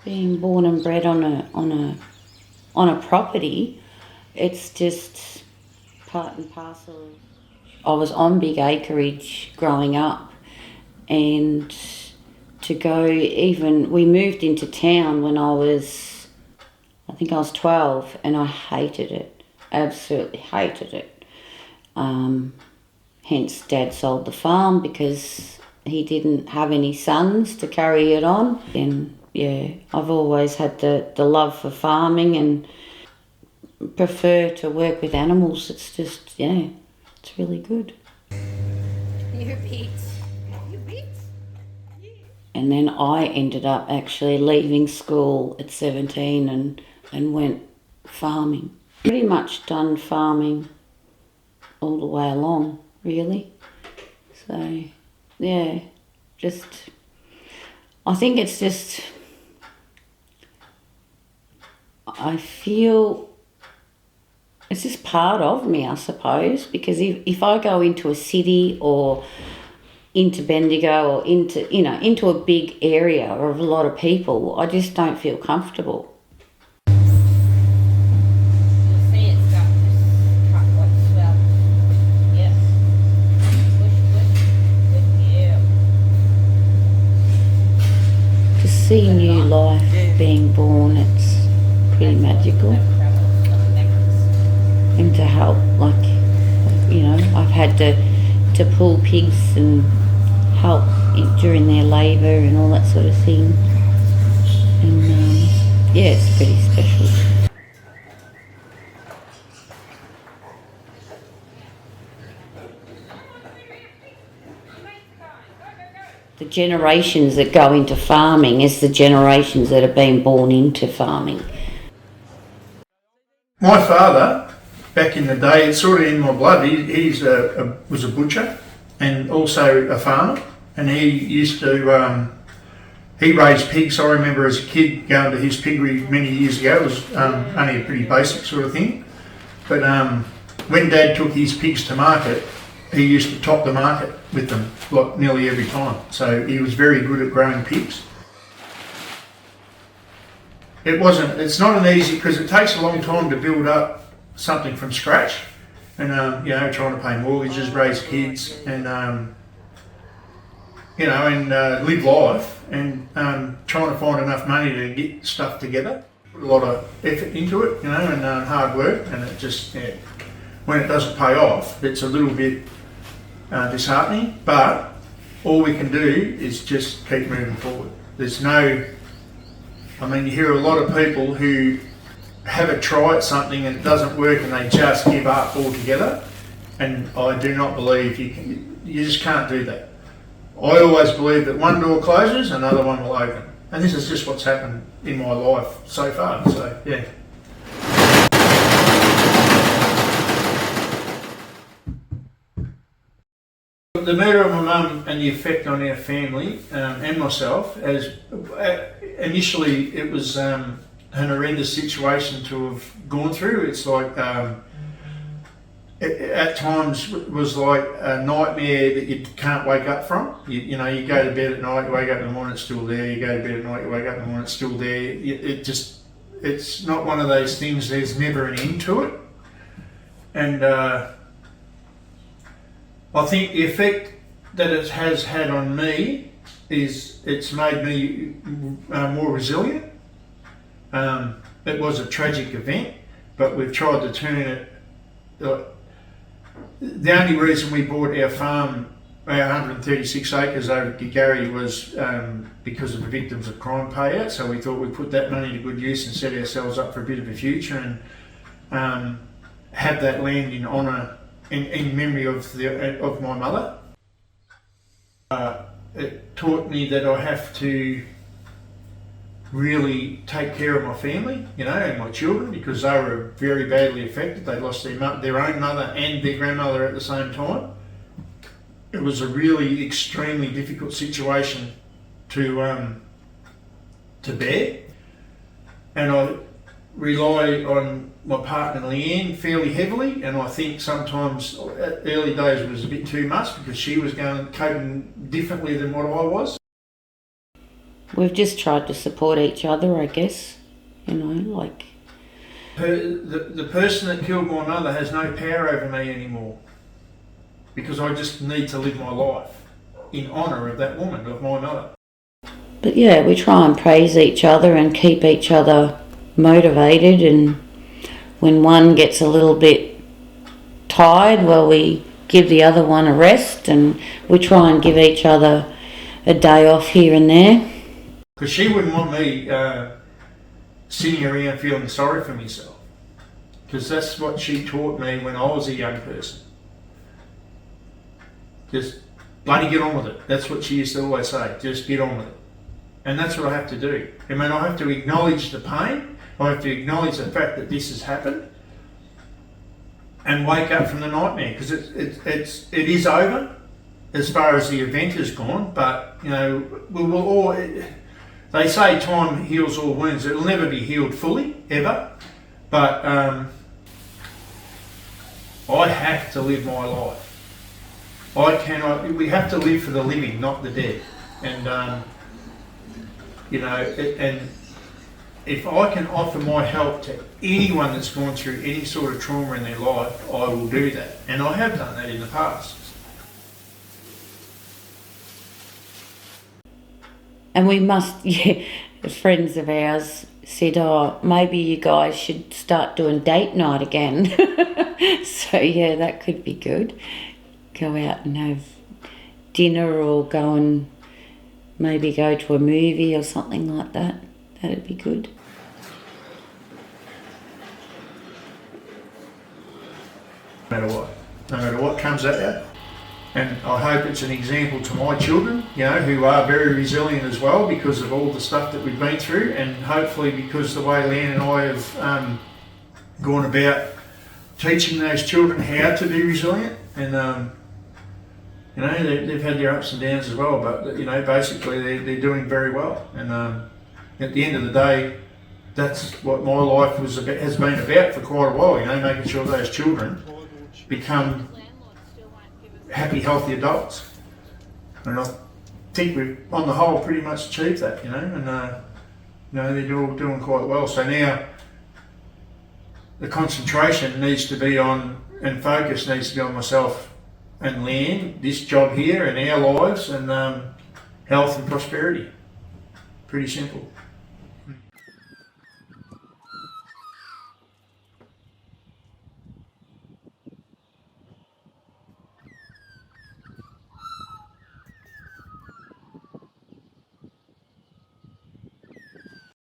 Being born and bred on a property, it's just part and parcel. I was on big acreage growing up, and to go we moved into town when I think I was 12, and I hated it, absolutely hated it. Hence Dad sold the farm because he didn't have any sons to carry it on. And yeah, I've always had the love for farming and prefer to work with animals. It's just, yeah, it's really good. You beat. And then I ended up actually leaving school at 17 and went farming. Pretty much done farming all the way along, really. So, yeah, I think it's just, I feel it's just part of me, I suppose, because if I go into a city or into Bendigo or into a big area of a lot of people, I just don't feel comfortable. To see new life being born, it's pretty magical. And to help, I've had to pull pigs and help during their labour and all that sort of thing. And yeah, it's pretty special. The generations that go into farming is the generations that have been born into farming. My father, back in the day, it's sort of in my blood. He was a butcher and also a farmer, and he used to he raised pigs. I remember as a kid going to his piggery many years ago. It was only a pretty basic sort of thing, but when Dad took his pigs to market, he used to top the market with them like nearly every time. So he was very good at growing pigs. It's not an easy, because it takes a long time to build up something from scratch, and trying to pay mortgages, raise kids, and live life, and trying to find enough money to get stuff together. Put a lot of effort into it, and hard work, and it just, when it doesn't pay off, it's a little bit disheartening, but all we can do is just keep moving forward. You hear a lot of people who have a try at something and it doesn't work and they just give up altogether, and I do not believe you just can't do that. I always believe that one door closes, another one will open, and this is just what's happened in my life so far, so yeah. The murder of my mum and the effect on our family and myself, as initially it was an horrendous situation to have gone through. It's like at times it was like a nightmare that you can't wake up from. You go to bed at night, you wake up in the morning, it's still there. You go to bed at night, you wake up in the morning, it's still there. It's not one of those things. There's never an end to it, and I think the effect that it has had on me is it's made me more resilient. It was a tragic event, but we've tried to turn it. The only reason we bought our farm, our 136 acres over at Gary, was because of the Victims of Crime payout. So we thought we'd put that money to good use and set ourselves up for a bit of a future, and have that land in honour, in memory of my mother. It taught me that I have to really take care of my family, and my children, because they were very badly affected. They lost their own mother and their grandmother at the same time. It was a really extremely difficult situation to bear, and I rely on my partner Leanne fairly heavily, and I think sometimes early days it was a bit too much because she was coping differently than what I was. we've just tried to support each other, I guess. You know, like The person that killed my mother has no power over me anymore, because I just need to live my life in honour of that woman, of my mother. but yeah, we try and praise each other and keep each other motivated, and when one gets a little bit tired, well, we give the other one a rest, and we try and give each other a day off here and there. Because she wouldn't want me sitting around feeling sorry for myself, because that's what she taught me when I was a young person. Just bloody get on with it. That's what she used to always say, just get on with it. And that's what I have to do. I mean, I have to acknowledge the pain, I have to acknowledge the fact that this has happened, and wake up from the nightmare, because it is over as far as the event has gone. But you know, we will all. They say time heals all wounds. It will never be healed fully ever, but I have to live my life. I cannot. We have to live for the living, not the dead. And you know, and if I can offer my help to anyone that's gone through any sort of trauma in their life, I will do that. And I have done that in the past. And we must, yeah, friends of ours said, oh, maybe you guys should start doing date night again. So yeah, that could be good. Go out and have dinner, or go and maybe go to a movie or something like that. That'd be good. No matter what comes at you. And I hope it's an example to my children, you know, who are very resilient as well because of all the stuff that we've been through, and hopefully because the way Leanne and I have gone about teaching those children how to be resilient. And you know, they've had their ups and downs as well, but you know, basically they're doing very well. And at the end of the day, that's what my life has been about for quite a while, you know, making sure those children become happy, healthy adults. And I think we've, on the whole, pretty much achieved that, you know, and you know, they're all doing quite well. So now the concentration needs to be on, and focus needs to be on myself and Leanne, this job here, and our lives, and health and prosperity. Pretty simple.